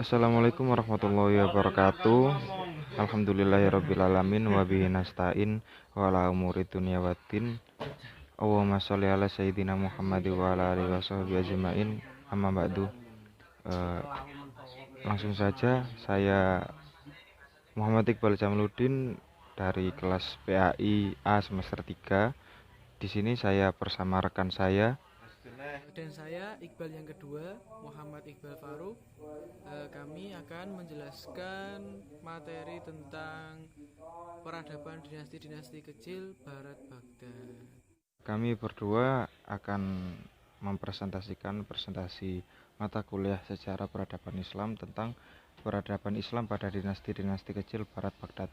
Assalamualaikum warahmatullahi wabarakatuh. Alhamdulillahirabbil alamin wa bihi nasta'in wa ala umuri dunya waddin. Allahumma sholli ala sayyidina Muhammad wa ala alihi washabbihi ajmain. Amma ba'du. Eh, Langsung saja, saya Muhammad Iqbal Jamaluddin dari kelas PAI A semester 3. Di sini saya bersama rekan saya. Dan saya Iqbal yang kedua, Muhammad Iqbal Faruk. Kami akan menjelaskan materi tentang peradaban dinasti-dinasti kecil Barat Baghdad. Kami berdua akan mempresentasikan presentasi mata kuliah sejarah peradaban Islam tentang peradaban Islam pada dinasti-dinasti kecil Barat Baghdad.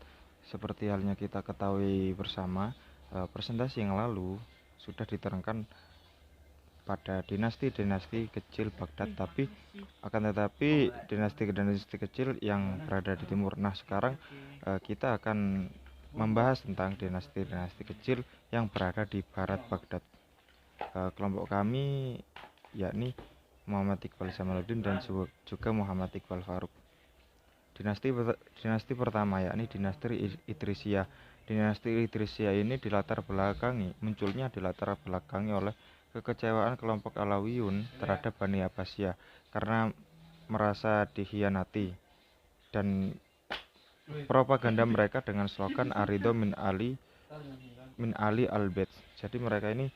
Seperti halnya kita ketahui bersama, presentasi yang lalu sudah diterangkan pada dinasti-dinasti kecil Baghdad, akan tetapi dinasti-dinasti kecil yang berada di timur. Nah, sekarang kita akan membahas tentang dinasti-dinasti kecil yang berada di barat Baghdad. Kelompok kami yakni Muhammad Iqbal Jamaluddin dan juga Muhammad Iqbal Faruk. Dinasti pertama yakni dinasti Idrisiyah. Dinasti Idrisiyah ini munculnya dilatar belakangi oleh kekecewaan kelompok Alawiyun terhadap Bani Abbasiyah karena merasa dikhianati, dan propaganda mereka dengan slogan Aridho min Ali al-Bait. Jadi mereka ini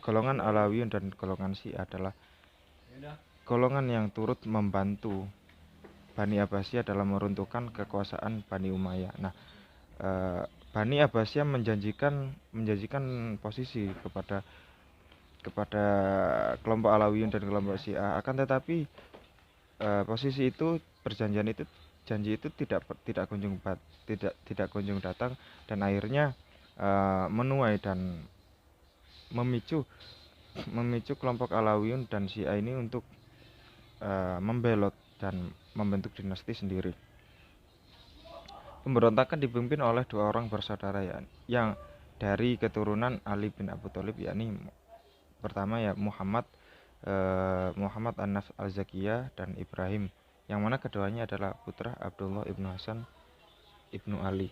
golongan Alawiyun dan golongan Syiah adalah golongan yang turut membantu Bani Abbasiyah dalam meruntuhkan kekuasaan Bani Umayyah. Nah, Bani Abbasiyah menjanjikan posisi kepada kelompok Alawiyun dan kelompok Syiah. Akan tetapi posisi itu, janji itu tidak kunjung datang, dan akhirnya menuai dan memicu kelompok Alawiyun dan Syiah ini untuk membelot dan membentuk dinasti sendiri. Pemberontakan dipimpin oleh dua orang bersaudara yang dari keturunan Ali bin Abi Thalib, yakni pertama ya Muhammad An-Nafs al-Zakiyah dan Ibrahim, yang mana keduanya adalah putra Abdullah ibnu Hasan ibnu Ali.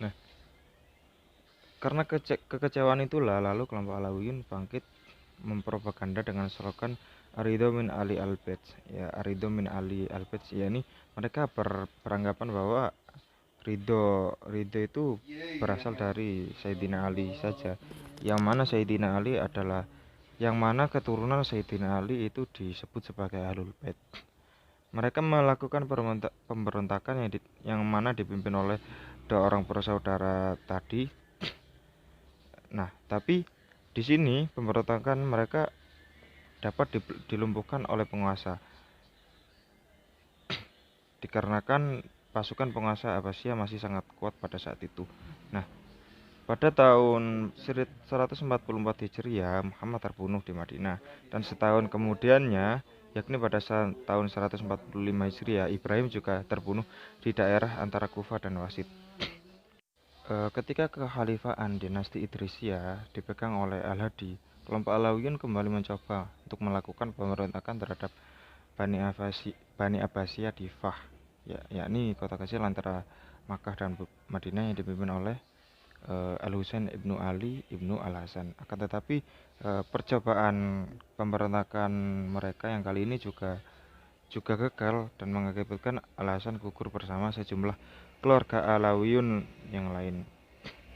Nah, karena kekecewaan itulah lalu kelompok Alawiyun bangkit mempropaganda dengan slogan Aridho min Ali al-Bait. Ya, Aridho min Ali al-Bait, yakni mereka beranggapan bahwa ridho itu berasal dari Sayyidina Ali saja, yang mana keturunan Sayyidina Ali itu disebut sebagai Ahlul Bait. Mereka melakukan pemberontakan yang mana dipimpin oleh dua orang bersaudara tadi. Nah, tapi di sini pemberontakan mereka dapat dilumpuhkan oleh penguasa, dikarenakan pasukan penguasa Abbasiyah masih sangat kuat pada saat itu. Nah, pada tahun 144 Hijriah, Muhammad terbunuh di Madinah, dan setahun kemudiannya, yakni pada tahun 145 Hijriah, Ibrahim juga terbunuh di daerah antara Kufah dan Wasit. Ketika kekhalifaan dinasti Idrisiyah dipegang oleh Al-Hadi, kelompok Alawiyun kembali mencoba untuk melakukan pemberontakan terhadap Bani Abbasiyah di Fah, yakni kota kecil antara Makkah dan Madinah yang dipimpin oleh Al-Husain ibnu Ali ibnu Al-Hasan. Akan tetapi percobaan pemberontakan mereka yang kali ini juga gagal dan mengakibatkan Al-Hasan gugur bersama sejumlah keluarga Alawiyun yang lain.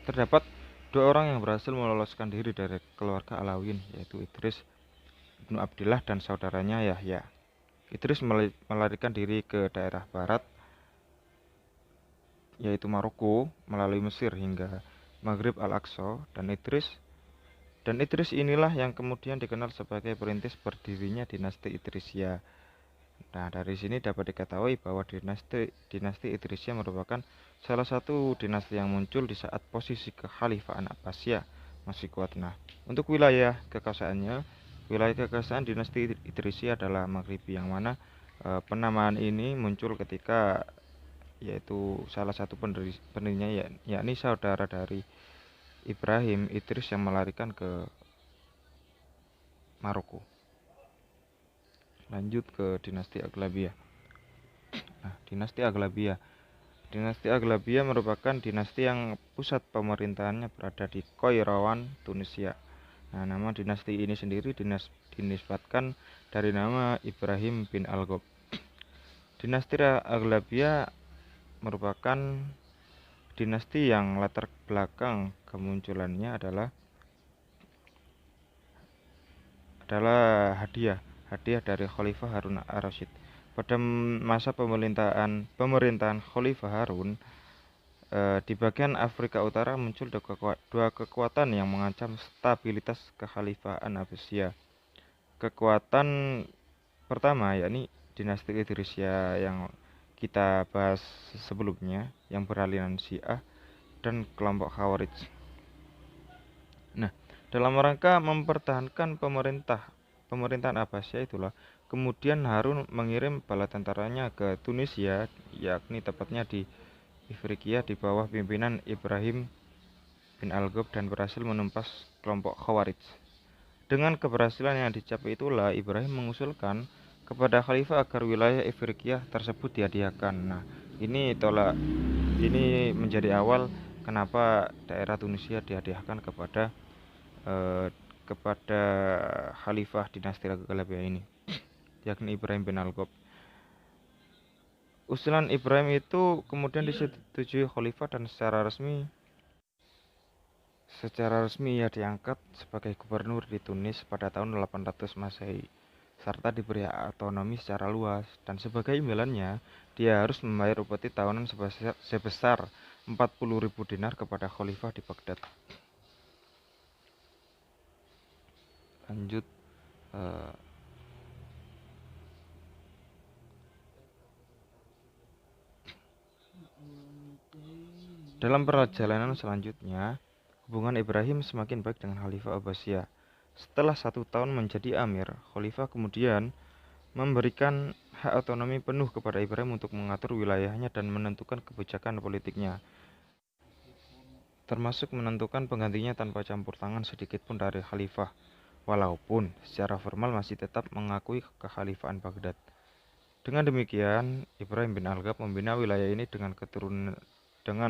Terdapat dua orang yang berhasil meloloskan diri dari keluarga Alawiyun, yaitu Idris ibnu Abdillah dan saudaranya Yahya. Idris melarikan diri ke daerah barat, yaitu Maroko, melalui Mesir hingga Maghrib Al-Aqsa, dan Idris inilah yang kemudian dikenal sebagai perintis berdirinya dinasti Idrisiyah. Nah, dari sini dapat diketahui bahwa dinasti Idrisiyah merupakan salah satu dinasti yang muncul di saat posisi kekhalifahan Abbasiyah masih kuat. Nah, untuk wilayah kekuasaan dinasti Idrisiyah adalah Maghribi, yang mana penamaan ini muncul ketika yaitu salah satu pendirinya yakni saudara dari Ibrahim, Idris, yang melarikan ke Maroko. Lanjut ke dinasti Aghlabiyah. Nah, dinasti Aghlabiyah. Dinasti Aghlabiyah merupakan dinasti yang pusat pemerintahannya berada di Qairawan, Tunisia. Nah, nama dinasti ini sendiri dinisbatkan dari nama Ibrahim bin Al-Ghab. Dinasti Aghlabiyah merupakan dinasti yang latar belakang kemunculannya adalah hadiah dari Khalifah Harun ar-Rasyid. Pada masa pemerintahan Khalifah Harun, di bagian Afrika Utara muncul dua kekuatan yang mengancam stabilitas kekhalifahan Abbasiyah. Kekuatan pertama yakni dinasti Idrisiyah yang kita bahas sebelumnya, yang beraliran Syiah, dan kelompok Khawarij. Nah, dalam rangka mempertahankan pemerintahan Abbasiyah itulah kemudian Harun mengirim bala tentaranya ke Tunisia, yakni tepatnya di Ifriqiya di bawah pimpinan Ibrahim bin Al-Ghab, dan berhasil menumpas kelompok Khawarij. Dengan keberhasilan yang dicapai itulah Ibrahim mengusulkan kepada khalifah agar wilayah Ifriqiya tersebut dihadiahkan. Nah, ini menjadi awal kenapa daerah Tunisia dihadiahkan eh, kepada khalifah dinasti Aghlabiyah ini, yakni Ibrahim bin Al-Ghab. Usulan Ibrahim itu kemudian disetujui khalifah dan secara resmi ia diangkat sebagai gubernur di Tunis pada tahun 800 Masehi, serta diberi otonomi secara luas, dan sebagai imbalannya dia harus membayar upeti tahunan sebesar 40.000 dinar kepada khalifah di Baghdad. Lanjut, dalam perjalanan selanjutnya, hubungan Ibrahim semakin baik dengan Khalifah Abbasiyah. Setelah 1 tahun menjadi amir, Khalifah kemudian memberikan hak otonomi penuh kepada Ibrahim untuk mengatur wilayahnya dan menentukan kebijakan politiknya, termasuk menentukan penggantinya tanpa campur tangan sedikit pun dari Khalifah, walaupun secara formal masih tetap mengakui kekhalifahan Baghdad. Dengan demikian, Ibrahim bin Al-Ghab membina wilayah ini dengan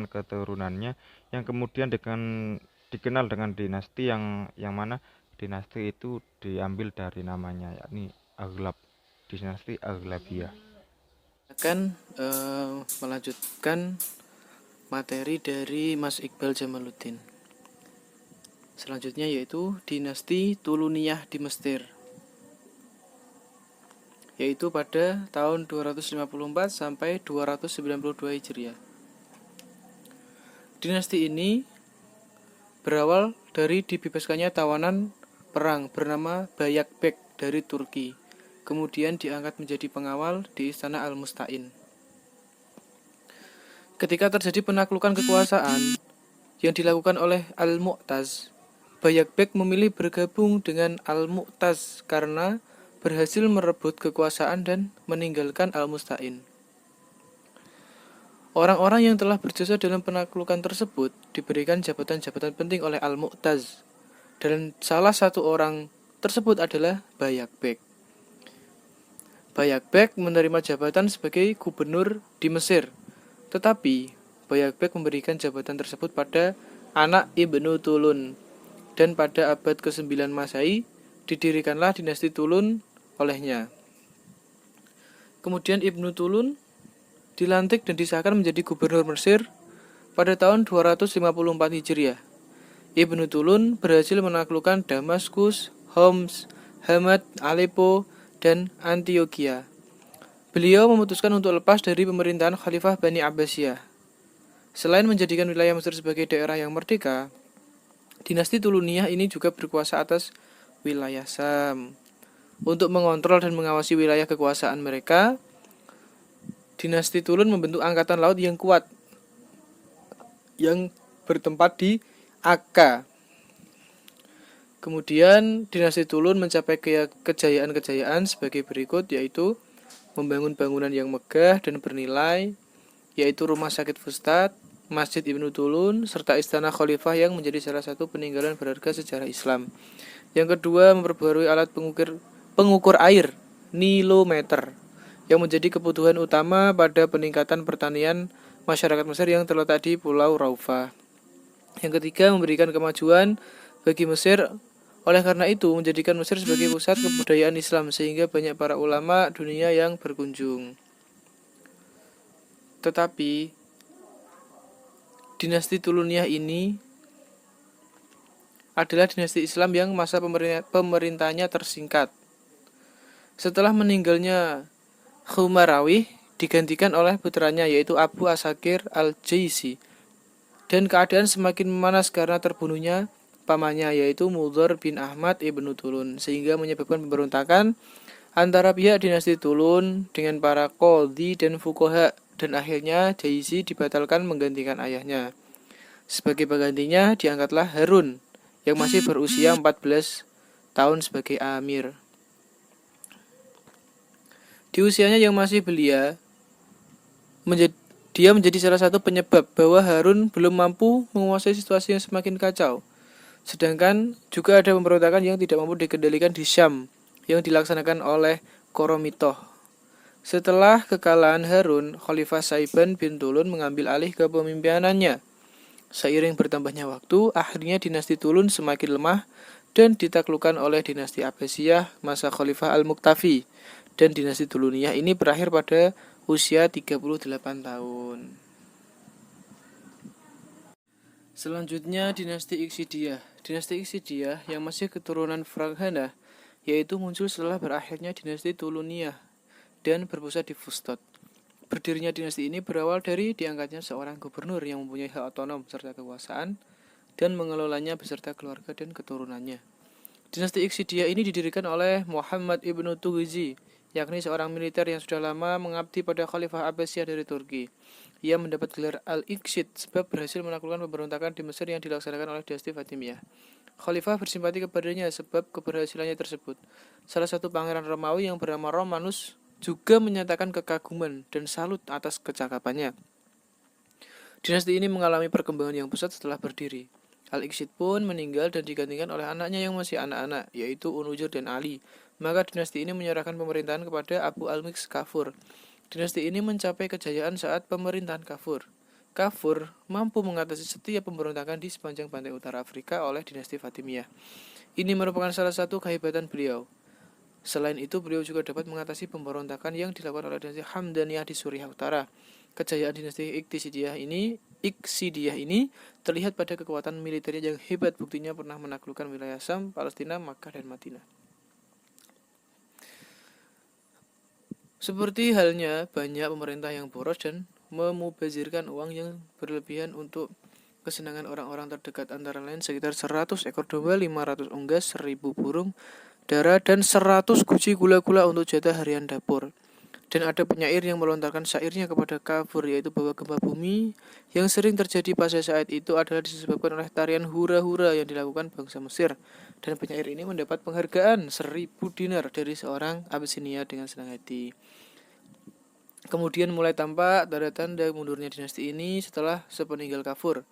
keturunannya, yang kemudian dikenal dengan dinasti yang mana dinasti itu diambil dari namanya, yakni Aghlab, dinasti Aghlabiyah. Akan melanjutkan materi dari Mas Iqbal Jamaluddin. Selanjutnya yaitu dinasti Tuluniyah di Mesir, yaitu pada tahun 254 sampai 292 Hijriah. Dinasti ini berawal dari dibebaskannya tawanan perang bernama Bayak Bek dari Turki, kemudian diangkat menjadi pengawal di Istana Al-Musta'in. Ketika terjadi penaklukan kekuasaan yang dilakukan oleh Al-Mu'taz, Bayak Bek memilih bergabung dengan Al-Mu'taz karena berhasil merebut kekuasaan dan meninggalkan Al-Musta'in. Orang-orang yang telah berjasa dalam penaklukan tersebut diberikan jabatan-jabatan penting oleh Al-Mu'taz, dan salah satu orang tersebut adalah Bayak Bek. Bayak Bek menerima jabatan sebagai gubernur di Mesir, tetapi Bayak Bek memberikan jabatan tersebut pada anak Ibnu Tulun, dan pada abad ke-9 Masehi didirikanlah dinasti Tulun olehnya. Kemudian Ibnu Tulun dilantik dan disahkan menjadi gubernur Mesir pada tahun 254 Hijriah. Ibnu Tulun berhasil menaklukkan Damaskus, Homs, Hamad, Aleppo, dan Antioquia. Beliau memutuskan untuk lepas dari pemerintahan Khalifah Bani Abbasiyah. Selain menjadikan wilayah Mesir sebagai daerah yang merdeka, dinasti Tuluniyah ini juga berkuasa atas wilayah Syam. Untuk mengontrol dan mengawasi wilayah kekuasaan mereka, dinasti Tulun membentuk angkatan laut yang kuat yang bertempat di Akka. Kemudian dinasti Tulun mencapai kejayaan-kejayaan sebagai berikut, yaitu membangun bangunan yang megah dan bernilai, yaitu Rumah Sakit Fustat, Masjid Ibnu Tulun, serta Istana Khalifah yang menjadi salah satu peninggalan berharga sejarah Islam. Yang kedua, memperbarui alat pengukur air nilometer yang menjadi kebutuhan utama pada peningkatan pertanian masyarakat Mesir yang terletak di Pulau Raufa. Yang ketiga, memberikan kemajuan bagi Mesir. Oleh karena itu, menjadikan Mesir sebagai pusat kebudayaan Islam sehingga banyak para ulama dunia yang berkunjung. Tetapi dinasti Tuluniyah ini adalah dinasti Islam yang masa pemerintahnya tersingkat. Setelah meninggalnya Khumarawih digantikan oleh putranya yaitu Abu Asakir al-Jaisi, dan keadaan semakin memanas karena terbunuhnya pamannya yaitu Mudhar bin Ahmad ibnu Tulun, sehingga menyebabkan pemberontakan antara pihak dinasti Tulun dengan para qadhi dan fuqaha, dan akhirnya Jaisi dibatalkan menggantikan ayahnya. Sebagai penggantinya diangkatlah Harun yang masih berusia 14 tahun sebagai amir. Di usianya yang masih belia, dia menjadi salah satu penyebab bahwa Harun belum mampu menguasai situasi yang semakin kacau. Sedangkan juga ada pemberontakan yang tidak mampu dikendalikan di Syam yang dilaksanakan oleh Koromitoh. Setelah kekalahan Harun, Khalifah Saiban bin Tulun mengambil alih kepemimpinannya. Seiring bertambahnya waktu, akhirnya dinasti Tulun semakin lemah dan ditaklukkan oleh dinasti Abbasiyah masa Khalifah Al-Muqtafi, dan dinasti Tuluniyah ini berakhir pada usia 38 tahun. Selanjutnya dinasti Iksidiyah. Dinasti Iksidiyah yang masih keturunan Fraghanah, yaitu muncul setelah berakhirnya dinasti Tuluniyah dan berpusat di Fustat. Berdirinya dinasti ini berawal dari diangkatnya seorang gubernur yang mempunyai hak otonom serta kekuasaan dan mengelolanya beserta keluarga dan keturunannya. Dinasti Iksidiyah ini didirikan oleh Muhammad ibnu Tughizi, yakni seorang militer yang sudah lama mengabdi pada Khalifah Abbasiyah dari Turki. Ia mendapat gelar Al-Iksid sebab berhasil menaklukkan pemberontakan di Mesir yang dilaksanakan oleh dinasti Fatimiyah. Khalifah bersimpati kepadanya sebab keberhasilannya tersebut. Salah satu pangeran Romawi yang bernama Romanus juga menyatakan kekaguman dan salut atas kecakapannya. Dinasti ini mengalami perkembangan yang pesat setelah berdiri. Al-Iksid pun meninggal dan digantikan oleh anaknya yang masih anak-anak, yaitu Unujur dan Ali. Maka dinasti ini menyerahkan pemerintahan kepada Abu al-Miks Kafur. Dinasti ini mencapai kejayaan saat pemerintahan Kafur. Kafur mampu mengatasi setiap pemberontakan di sepanjang pantai utara Afrika oleh dinasti Fatimiyah. Ini merupakan salah satu kehebatan beliau. Selain itu, beliau juga dapat mengatasi pemberontakan yang dilakukan oleh dinasti Hamdaniyah di Suriah Utara. Kejayaan dinasti Iksidiyah ini terlihat pada kekuatan militernya yang hebat, buktinya pernah menaklukkan wilayah Syam, Palestina, Makkah, dan Madinah. Seperti halnya banyak pemerintah yang boros dan memubazirkan uang yang berlebihan untuk kesenangan orang-orang terdekat, antara lain sekitar 100 ekor domba, 500 unggas, 1000 burung dara, dan 100 guci gula-gula untuk jatah harian dapur. Dan ada penyair yang melontarkan syairnya kepada Kafur, yaitu bahwa gempa bumi yang sering terjadi pada saat itu adalah disebabkan oleh tarian hura-hura yang dilakukan bangsa Mesir. Dan penyair ini mendapat penghargaan 1000 dinar dari seorang Abyssinia dengan senang hati. Kemudian mulai tampak tanda-tanda mundurnya dinasti ini setelah sepeninggal Kafur.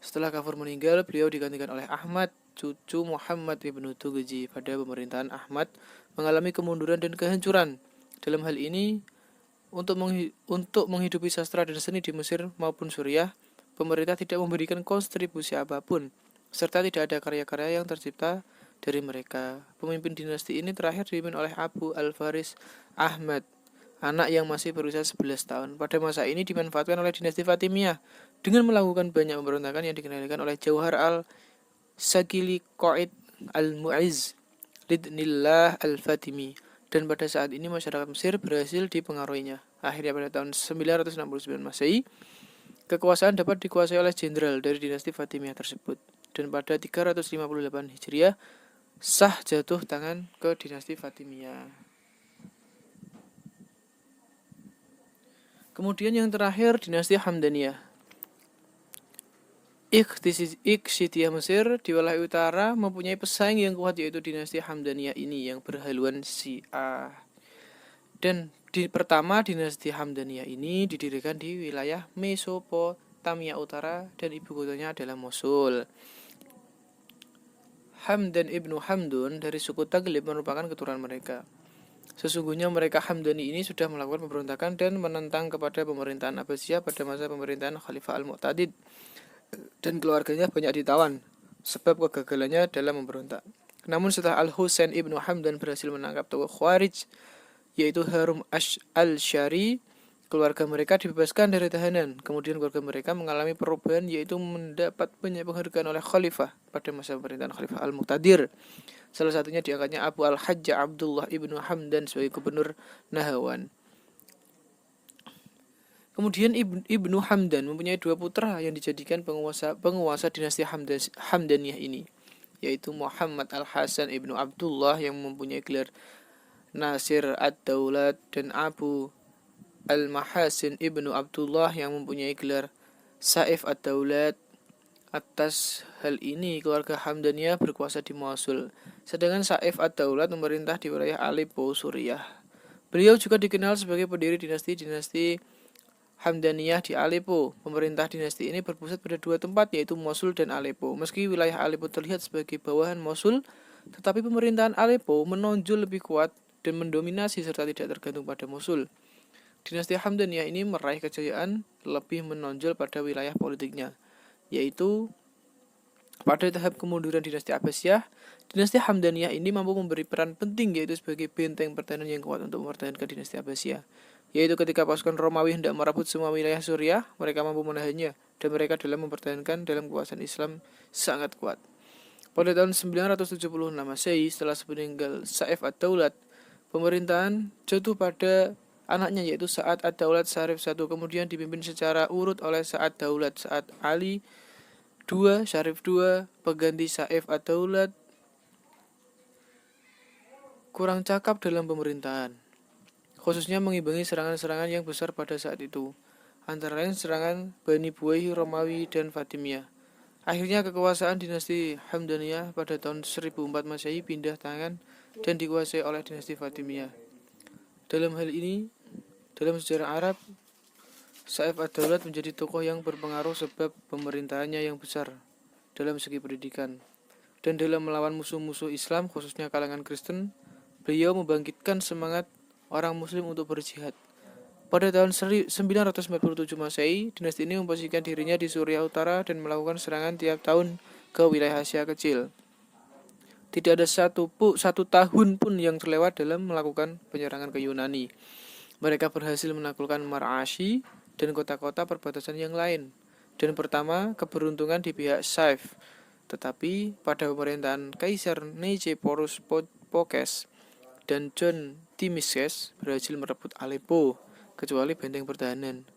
Setelah Kafur meninggal, beliau digantikan oleh Ahmad, cucu Muhammad ibnu Tughizi. Pada pemerintahan Ahmad mengalami kemunduran dan kehancuran. Dalam hal ini, untuk menghidupi sastra dan seni di Mesir maupun Suriah, pemerintah tidak memberikan kontribusi apapun, serta tidak ada karya-karya yang tercipta dari mereka. Pemimpin dinasti ini terakhir dipimpin oleh Abu al-Faris Ahmad, anak yang masih berusia 11 tahun. Pada masa ini dimanfaatkan oleh dinasti Fatimiyah dengan melakukan banyak pemberontakan yang dikendalikan oleh Jauhar al-Sakili Qaid al-Mu'izz Lidnillah al-Fatimi. Dan pada saat ini masyarakat Mesir berhasil dipengaruhinya. Akhirnya pada tahun 969 Masehi, kekuasaan dapat dikuasai oleh jenderal dari dinasti Fatimiyah tersebut. Dan pada 358 Hijriah, sah jatuh tangan ke dinasti Fatimiyah. Kemudian yang terakhir, dinasti Hamdaniyah. Iksidiyah Mesir di wilayah utara mempunyai pesaing yang kuat, yaitu dinasti Hamdaniyah ini yang berhaluan Syiah. Dan pertama, dinasti Hamdaniyah ini didirikan di wilayah Mesopotamia Utara dan ibu kotanya adalah Mosul. Hamdan ibnu Hamdun dari suku Taglib merupakan keturunan mereka. Sesungguhnya mereka Hamdani ini sudah melakukan pemberontakan dan menentang kepada pemerintahan Abbasiyah pada masa pemerintahan Khalifah Al-Mu'tadid, dan keluarganya banyak ditawan sebab kegagalannya dalam memberontak. Namun setelah Al-Husain ibnu Hamdan berhasil menangkap tokoh Khawarij yaitu Harum al-Syari, keluarga mereka dibebaskan dari tahanan. Kemudian keluarga mereka mengalami perubahan yaitu mendapat banyak penghargaan oleh khalifah pada masa pemerintahan Khalifah Al-Muqtadir. Salah satunya diangkatnya Abu Al-Hajjah Abdullah ibnu Hamdan sebagai gubernur Nahawan. Kemudian Ibnu Hamdan mempunyai dua putra yang dijadikan penguasa dinasti Hamdaniyah ini, yaitu Muhammad Al-Hasan ibnu Abdullah yang mempunyai gelar Nasir ad-Daulat dan Abu Al-Mahasin ibnu Abdullah yang mempunyai gelar Saif ad-Daulat. Atas hal ini keluarga Hamdaniyah berkuasa di Mosul, sedangkan Saif ad-Daulat memerintah di wilayah Aleppo, Suriah. Beliau juga dikenal sebagai pendiri dinasti Hamdaniyah di Aleppo. Pemerintah dinasti ini berpusat pada dua tempat, yaitu Mosul dan Aleppo. Meski wilayah Aleppo terlihat sebagai bawahan Mosul, tetapi pemerintahan Aleppo menonjol lebih kuat dan mendominasi serta tidak tergantung pada Mosul. Dinasti Hamdaniyah ini meraih kejayaan lebih menonjol pada wilayah politiknya, yaitu pada tahap kemunduran dinasti Abbasiyah, dinasti Hamdaniyah ini mampu memberi peran penting, yaitu sebagai benteng pertahanan yang kuat untuk mempertahankan dinasti Abbasiyah. Yaitu ketika pasukan Romawi hendak merebut semua wilayah Suriah, mereka mampu menahannya, dan mereka dalam mempertahankan dalam kekuasaan Islam sangat kuat. Pada tahun 976 Masehi, setelah meninggal Saif ad-Daulat, pemerintahan jatuh pada anaknya yaitu Sa'ad ad-Daulat Syarif I, kemudian dipimpin secara urut oleh Sa'ad Daulat, Sa'ad Ali II, Syarif II, pengganti Saif ad-Daulat kurang cakap dalam pemerintahan, khususnya mengimbangi serangan-serangan yang besar pada saat itu, antara lain serangan Bani Buwayh, Romawi, dan Fatimiyah. Akhirnya kekuasaan dinasti Hamdaniyah pada tahun 1004 Masehi pindah tangan dan dikuasai oleh dinasti Fatimiyah. Dalam hal ini, dalam sejarah Arab, Saif ad-Daulat menjadi tokoh yang berpengaruh sebab pemerintahannya yang besar dalam segi pendidikan. Dan dalam melawan musuh-musuh Islam, khususnya kalangan Kristen, beliau membangkitkan semangat orang muslim untuk berjihad. Pada tahun 997 Masehi, dinasti ini memposisikan dirinya di Suriah Utara dan melakukan serangan tiap tahun ke wilayah Asia Kecil. Tidak ada satu tahun pun yang terlewat dalam melakukan penyerangan ke Yunani. Mereka berhasil menaklukkan Marashi dan kota-kota perbatasan yang lain. Dan pertama, keberuntungan di pihak Saif. Tetapi pada pemerintahan Kaisar Nicephorus Phocas dan John Thimices berhasil merebut Aleppo, kecuali benteng pertahanan.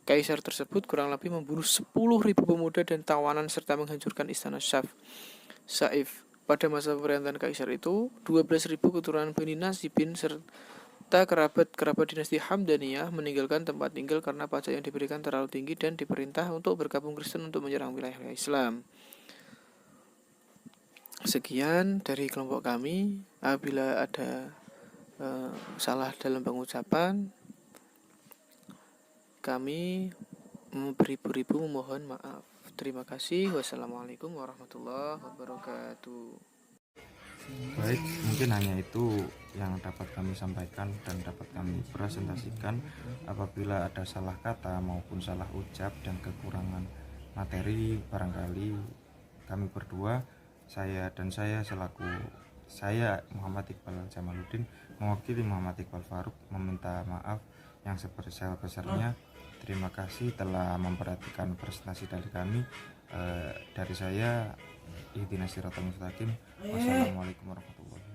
Kaisar tersebut kurang lebih membunuh 10.000 pemuda dan tawanan serta menghancurkan istana Saif. Pada masa pemerintahan Kaisar itu, 12.000 keturunan Bani Nasibin serta kerabat-kerabat dinasti Hamdaniyah meninggalkan tempat tinggal karena pajak yang diberikan terlalu tinggi dan diperintah untuk bergabung Kristen untuk menyerang wilayah Islam. Sekian dari kelompok kami. Apabila ada salah dalam pengucapan, kami beribu-ribu memohon maaf. Terima kasih. Wassalamualaikum warahmatullahi wabarakatuh. Baik, mungkin hanya itu yang dapat kami sampaikan dan dapat kami presentasikan. Apabila ada salah kata maupun salah ucap dan kekurangan materi, barangkali kami berdua, saya selaku Muhammad Iqbal Jamaluddin mewakili Muhammad Iqbal Farouk meminta maaf yang sebesar-besarnya. Terima kasih telah memperhatikan presentasi dari kami. Dari saya, Ihdinas Shiratal Mustaqim. Wassalamualaikum warahmatullahi wabarakatuh.